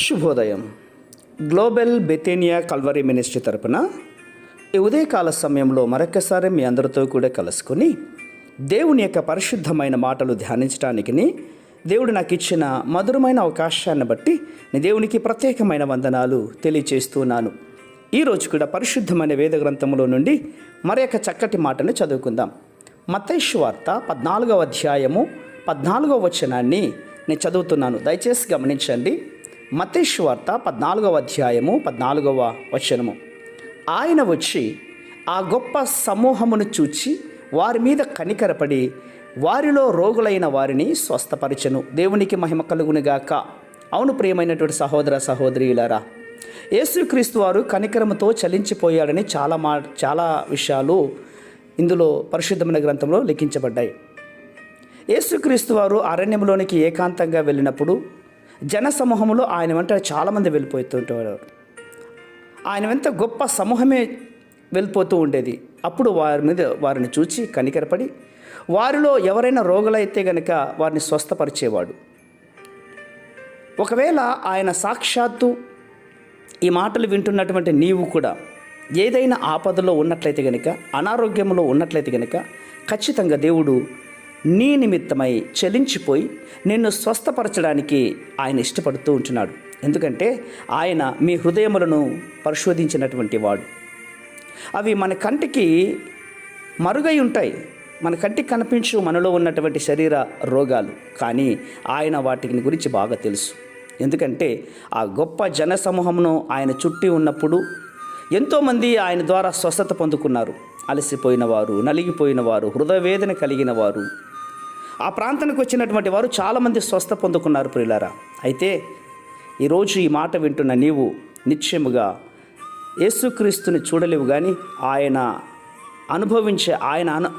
శుభోదయం. Global బెతేనియా Calvary ministry తరపున ఈ ఉదయకాల సమయంలో మరొకసారి మీ అందరితో కూడా కలుసుకొని దేవుని యొక్క పరిశుద్ధమైన మాటలు ధ్యానించడానికి దేవుడు నాకు ఇచ్చిన మధురమైన అవకాశాన్ని బట్టి నేను దేవునికి ప్రత్యేకమైన వందనాలు తెలియచేస్తున్నాను. ఈరోజు కూడా పరిశుద్ధమైన వేద గ్రంథంలో నుండి మరొక చక్కటి మాటను చదువుకుందాం. మత్తయి సువార్త 14వ అధ్యాయము 14వ వచనాన్ని నేను చదువుతున్నాను. దయచేసి గమనించండి. మత్తయి సువార్త 14వ అధ్యాయము 14వ వచనము. ఆయన వచ్చి ఆ గొప్ప సమూహమును చూచి వారి మీద కనికరపడి వారిలో రోగులైన వారిని స్వస్థపరిచెను. దేవునికి మహిమ కలుగునుగాక. అవును ప్రియమైనటువంటి సహోదర సహోదరీయులారా, యేసుక్రీస్తు వారు కనికరముతో చలించిపోయాడని చాలా విషయాలు ఇందులో పరిశుద్ధమైన గ్రంథంలో లిఖించబడ్డాయి. యేసుక్రీస్తు వారు అరణ్యంలోనికి ఏకాంతంగా వెళ్ళినప్పుడు జన సమూహంలో ఆయన వెంట చాలామంది వెళ్ళిపోతుంటారు. ఆయన వెంట గొప్ప సమూహమే వెళ్ళిపోతూ ఉండేది. అప్పుడు వారిని చూచి కనికరపడి వారిలో ఎవరైనా రోగులైతే గనక వారిని స్వస్థపరిచేవాడు. ఒకవేళ ఆయన సాక్షాత్తు ఈ మాటలు వింటున్నటువంటి నీవు కూడా ఏదైనా ఆపదలో ఉన్నట్లయితే గనక, అనారోగ్యంలో ఉన్నట్లయితే గనక ఖచ్చితంగా దేవుడు నీ నిమిత్తమై చలించిపోయి నిన్ను స్వస్థపరచడానికి ఆయన ఇష్టపడుతూ ఉంటున్నాడు. ఎందుకంటే ఆయన మీ హృదయములను పరిశోధించినటువంటి వాడు. అవి మన కంటికి మరుగై ఉంటాయి, మన కంటికి కనిపించు మనలో ఉన్నటువంటి శరీర రోగాలు, కానీ ఆయన వాటిని గురించి బాగా తెలుసు. ఎందుకంటే ఆ గొప్ప జన సమూహమును ఆయన చుట్టి ఉన్నప్పుడు ఎంతోమంది ఆయన ద్వారా స్వస్థత పొందుకున్నారు. అలసిపోయిన వారు, నలిగిపోయిన వారు, హృదయవేదన కలిగిన వారు, ఆ ప్రాంతానికి వచ్చినటువంటి వారు చాలామంది స్వస్థ పొందుకున్నారు ప్రియులారా. అయితే ఈరోజు ఈ మాట వింటున్న నీవు నిశ్చయముగా యేసుక్రీస్తుని చూడలేవు, కానీ ఆయన అనుభవించే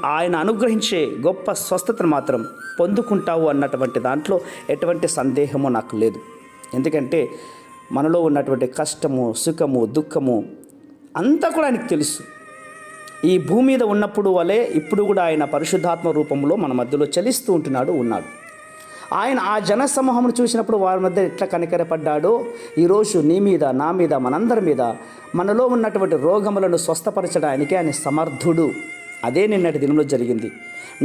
ఆయన అనుగ్రహించే గొప్ప స్వస్థతను మాత్రం పొందుకుంటావు అన్నటువంటి దాంట్లో ఎటువంటి సందేహము నాకు లేదు. ఎందుకంటే మనలో ఉన్నటువంటి కష్టము, సుఖము, దుఃఖము అంతా కూడా ఆయనకు తెలుసు. ఈ భూమి మీద ఉన్నప్పుడు వలె ఇప్పుడు కూడా ఆయన పరిశుద్ధాత్మ రూపంలో మన మధ్యలో చలిస్తూ ఉన్నాడు. ఆయన ఆ జన సమూహమును చూసినప్పుడు వారి మధ్య ఎట్లా కనికరపడ్డాడో ఈరోజు నీ మీద, నా మీద, మనందరి మీద మనలో ఉన్నటువంటి రోగములను స్వస్థపరచడానికి ఆయన సమర్థుడు. అదే నిన్నటి దినంలో జరిగింది.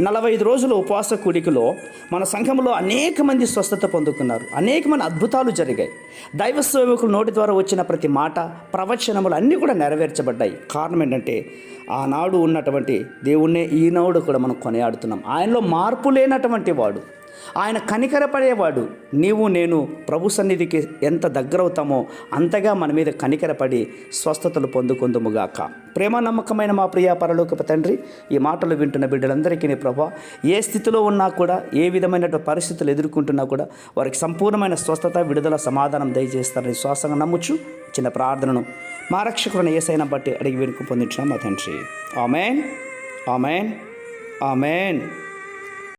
45 రోజుల ఉపవాస కూడికలో మన సంఘంలో అనేక మంది స్వస్థత పొందుకున్నారు. అనేక మంది అద్భుతాలు జరిగాయి. దైవ సేవకుల నోటి ద్వారా వచ్చిన ప్రతి మాట, ప్రవచనములు అన్నీ కూడా నెరవేర్చబడ్డాయి. కారణం ఏంటంటే ఆనాడు ఉన్నటువంటి దేవుణ్ణే ఈనాడు కూడా మనం కొనియాడుతున్నాం. ఆయనలో మార్పు లేనటువంటి వాడు, ఆయన కనికరపడేవాడు. నీవు నేను ప్రభు సన్నిధికి ఎంత దగ్గరవుతామో అంతగా మన మీద కనికరపడి స్వస్థతలు పొందుకొందుముగాక. ప్రేమ నమ్మకమైన మా ప్రియ పరలోకపు తండ్రి, ఈ మాటలు వింటున్న బిడ్డలందరికీ నీ ప్రభా, ఏ స్థితిలో ఉన్నా కూడా, ఏ విధమైన పరిస్థితులు ఎదుర్కొంటున్నా కూడా వారికి సంపూర్ణమైన స్వస్థత, విడుదల, సమాధానం దయచేస్తారని శ్వాసంగా నమ్ముచు చిన్న ప్రార్థనను మా రక్షకులను యేసయ్యను బట్టి అడిగి వేడుకు పొందించిన మా తండ్రి. Amen, amen, amen.